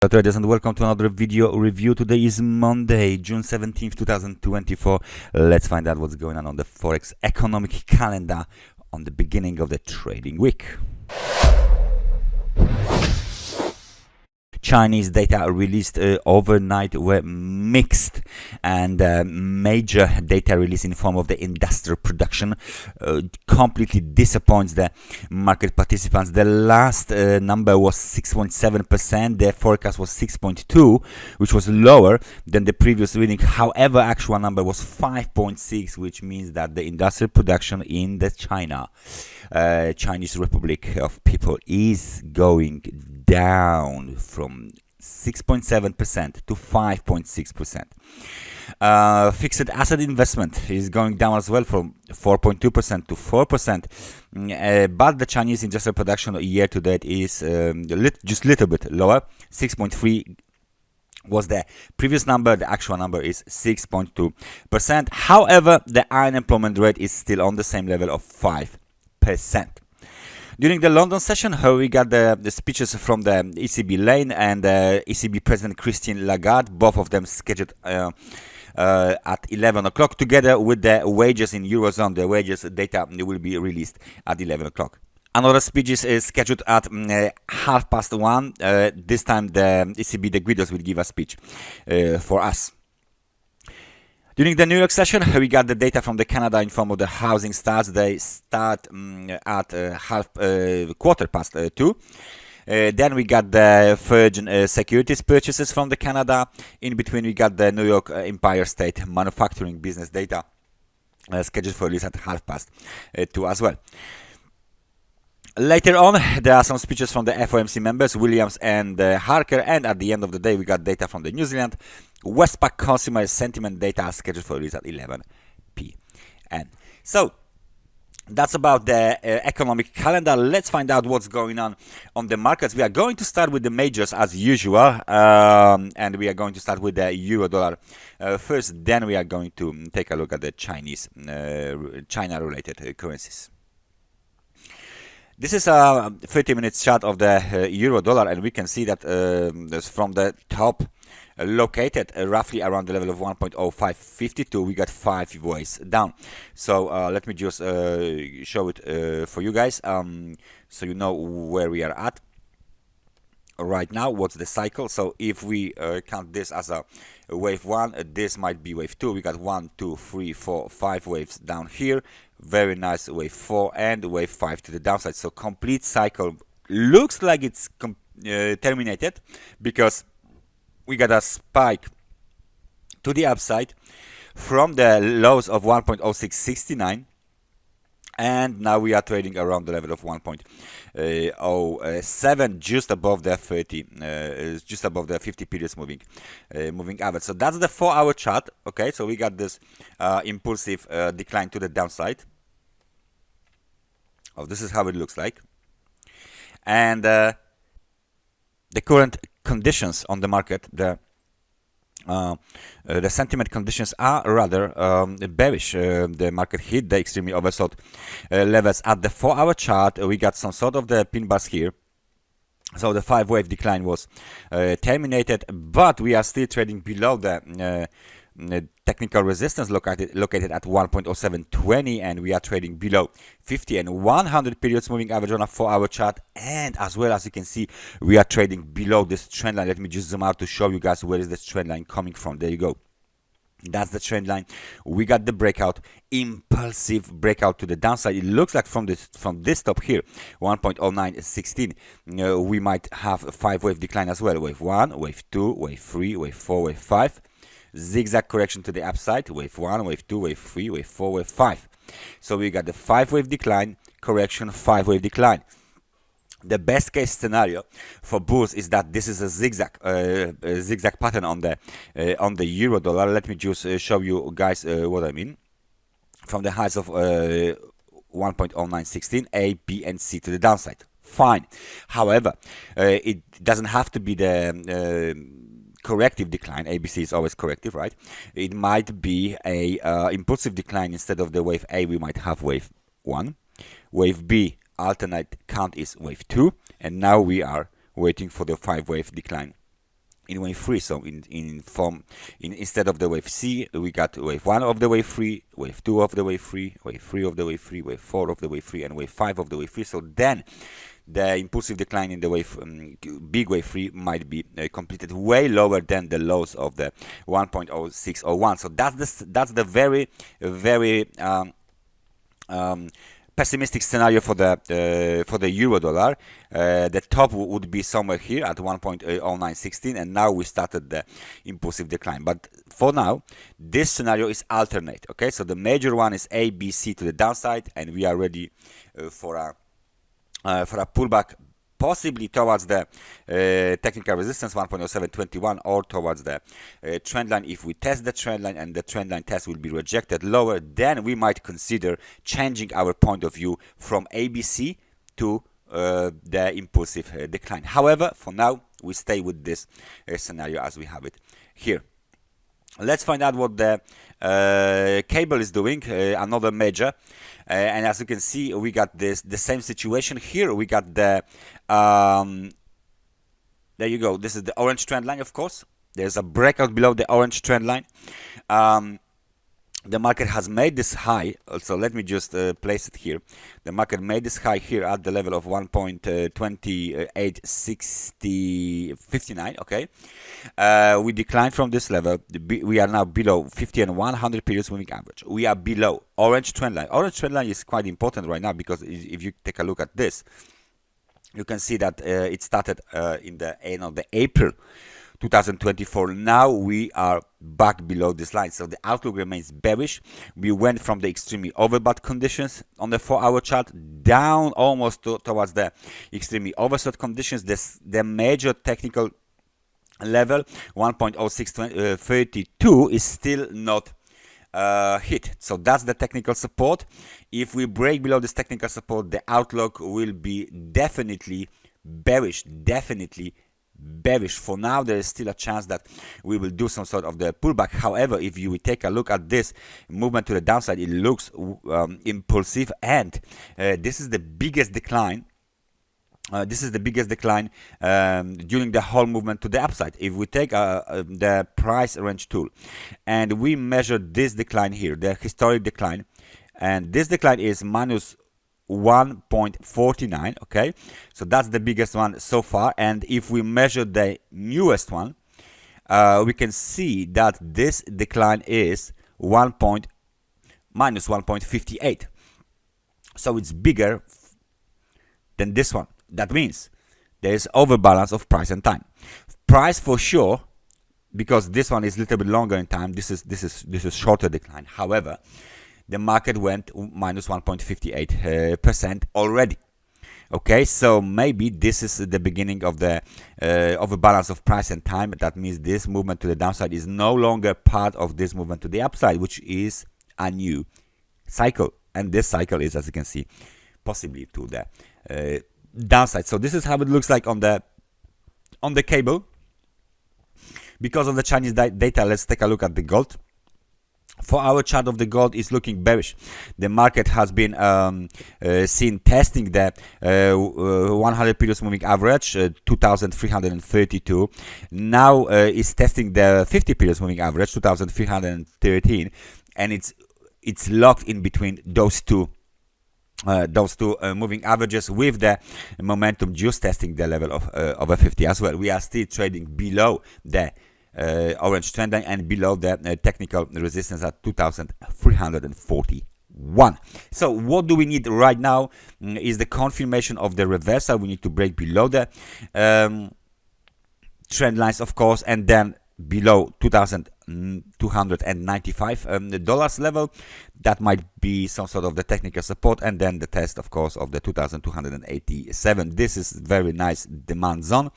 Hello traders and welcome to another video review. Today is Monday, June 17th, 2024. Let's find out what's going on the Forex economic calendar on the beginning of the trading week. Chinese data released overnight were mixed, and major data release in form of the industrial production completely disappoints the market participants. The last number was 6.7%. The forecast was 6.2, which was lower than the previous reading. However, actual number was 5.6, which means that the industrial production in the Chinese Republic of People is going down from 6.7% to 5.6%. Fixed asset investment is going down as well from 4.2% to 4%. But the Chinese industrial production year to date is just a little bit lower. 6.3 was the previous number. The actual number is 6.2%. However, the unemployment rate is still on the same level of 5%. During the London session, we got the speeches from the ECB lane and ECB President Christine Lagarde, both of them scheduled at 11 o'clock, together with the wages in Eurozone. The wages data will be released at 11 o'clock. Another speech is scheduled at 1:30. This time the ECB, the Guidos, will give a speech for us. During the New York session, we got the data from the Canada in form of the housing starts. They start at 2:15. Then we got the Virgin Securities purchases from the Canada. In between, we got the New York Empire State manufacturing business data scheduled for release at 2:30 as well. Later on, there are some speeches from the FOMC members, Williams and Harker, and at the end of the day, we got data from the New Zealand Westpac consumer sentiment data scheduled for release at 11 p.m. So that's about the economic calendar. Let's find out what's going on the markets. We are going to start with the majors as usual, and we are going to start with the euro dollar first. Then we are going to take a look at the China-related currencies. This is a 30-minute chart of the euro dollar, and we can see that from the top, located roughly around the level of 1.0552, we got 5 ways down. So let me just show it for you guys, so you know where we are at right now. What's the cycle? So if we count this as a wave 1, this might be wave 2. We got 1, 2, 3, 4, 5 waves down here. Very nice wave 4 and wave 5 to the downside. So complete cycle looks like it's terminated, because we got a spike to the upside from the lows of 1.0669, and now we are trading around the level of 1.07, just above the 50 periods moving average. So that's the 4-hour chart. Okay, so we got this impulsive decline to the downside. Oh, this is how it looks like, and the current conditions on the market, the sentiment conditions are rather bearish. The market hit the extremely oversold levels at the 4-hour chart. We got some sort of the pin bars here. So the 5-wave decline was terminated, but we are still trading below the technical resistance located at 1.0720, and we are trading below 50 and 100 periods moving average on a 4-hour chart. And as well, as you can see, we are trading below this trend line. Let me just zoom out to show you guys where is this trend line coming from. There you go. That's the trend line. We got the breakout, impulsive breakout to the downside. It looks like from this top here, 1.0916, we might have a 5-wave decline as well. Wave 1, wave 2, wave 3, wave 4, wave 5. Zigzag correction to the upside, wave 1, wave 2, wave 3, wave 4, wave 5. So we got the 5-wave decline, correction, 5-wave decline. The best case scenario for bulls is that this is a zigzag pattern on the euro dollar. Let me just show you guys what I mean. From the highs of 1.0916, A, B, and C to the downside. Fine. However, it doesn't have to be the corrective decline. ABC is always corrective, right? It might be a impulsive decline. Instead of the wave A, we might have wave 1. Wave B, alternate count, is wave 2, and now we are waiting for the 5-wave decline in wave 3. So instead of the wave C, we got wave 1 of the wave 3, wave 2 of the wave 3, wave 3 of the wave 3, wave 4 of the wave 3, and wave 5 of the wave 3. So then the impulsive decline in the wave big wave 3 might be completed way lower than the lows of the 1.0601. So that's the very pessimistic scenario for the euro dollar. The top would be somewhere here at 1.0916, and now we started the impulsive decline. But for now, this scenario is alternate. Okay, so the major one is A, B, C to the downside, and we are ready for a pullback, possibly towards the technical resistance 1.0721 or towards the trend line. If we test the trend line and the trend line test will be rejected lower, then we might consider changing our point of view from ABC to the impulsive decline. However, for now, we stay with this scenario as we have it here. Let's find out what the cable is doing, another major. And as you can see, we got the same situation here. We got the there you go. This is the orange trend line, of course. There's a breakout below the orange trend line. The market has made this high. Also, let me just place it here. The market made this high here at the level of 1.286059. Okay, we declined from this level. We are now below 50 and 100 periods moving average. We are below orange trend line. Orange trend line is quite important right now, because if you take a look at this, you can see that it started in the end of the April 2024. Now we are back below this line, so the outlook remains bearish. We went from the extremely overbought conditions on the 4-hour chart down almost towards the extremely oversold conditions. The major technical level 1.0632 is still not hit, so that's the technical support. If we break below this technical support, the outlook will be definitely bearish, For now, there is still a chance that we will do some sort of the pullback. However, if you take a look at this movement to the downside, it looks impulsive, and this is the biggest decline. During the whole movement to the upside. If we take the price range tool and we measure this decline here, the historic decline, and this decline is minus 1.49. okay, so that's the biggest one so far. And if we measure the newest one, we can see that this decline is minus 1.58, so it's bigger than this one. That means there is overbalance of price and time. Price for sure, because this one is a little bit longer in time. This is shorter decline. However, the market went minus 1.58% already. Okay, so maybe this is the beginning of the overbalance of price and time. That means this movement to the downside is no longer part of this movement to the upside, which is a new cycle. And this cycle is, as you can see, possibly to the downside. So this is how it looks like on the cable. Because of the Chinese data, let's take a look at the gold. For our chart of the gold is looking bearish. The market has been seen testing the 100 periods moving average, 2,332. Now is testing the 50 periods moving average, 2,313, and it's locked in between those two moving averages, with the momentum just testing the level of over 50 as well. We are still trading below the orange trend line and below the technical resistance at 2,341. So what do we need right now is the confirmation of the reversal. We need to break below the trend lines, of course, and then below $2,295 level. That might be some sort of the technical support, and then the test, of course, of the 2,287. This is very nice demand zone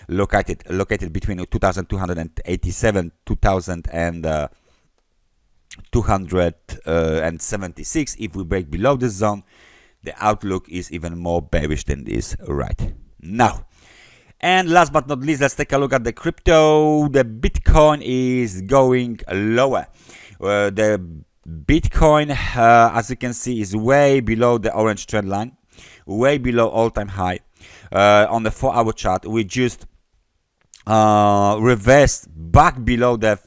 located between 2,287 2,276. If we break below this zone, the outlook is even more bearish than this right now. And last but not least, let's take a look at the crypto. The Bitcoin is going lower. The Bitcoin, as you can see, is way below the orange trend line, way below all-time high. On the 4-hour chart, we just reversed back below the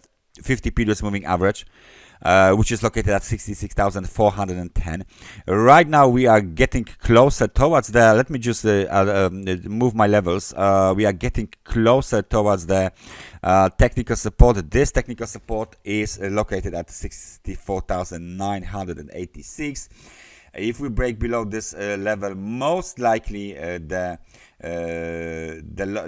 50 periods moving average, which is located at 66,410. Right now we are getting closer towards the, let me just move my levels. We are getting closer towards the technical support. This technical support is located at 64,986. If we break below this level, most likely the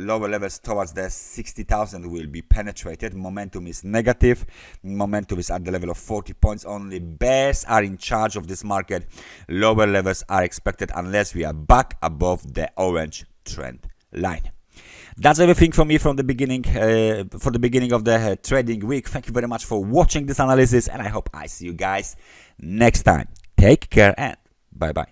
lower levels towards the 60,000 will be penetrated. Momentum is negative. Momentum is at the level of 40 points only. Bears are in charge of this market. Lower levels are expected unless we are back above the orange trend line. That's everything from me from the beginning, for the beginning of the trading week. Thank you very much for watching this analysis, and I hope I see you guys next time. Take care and bye-bye.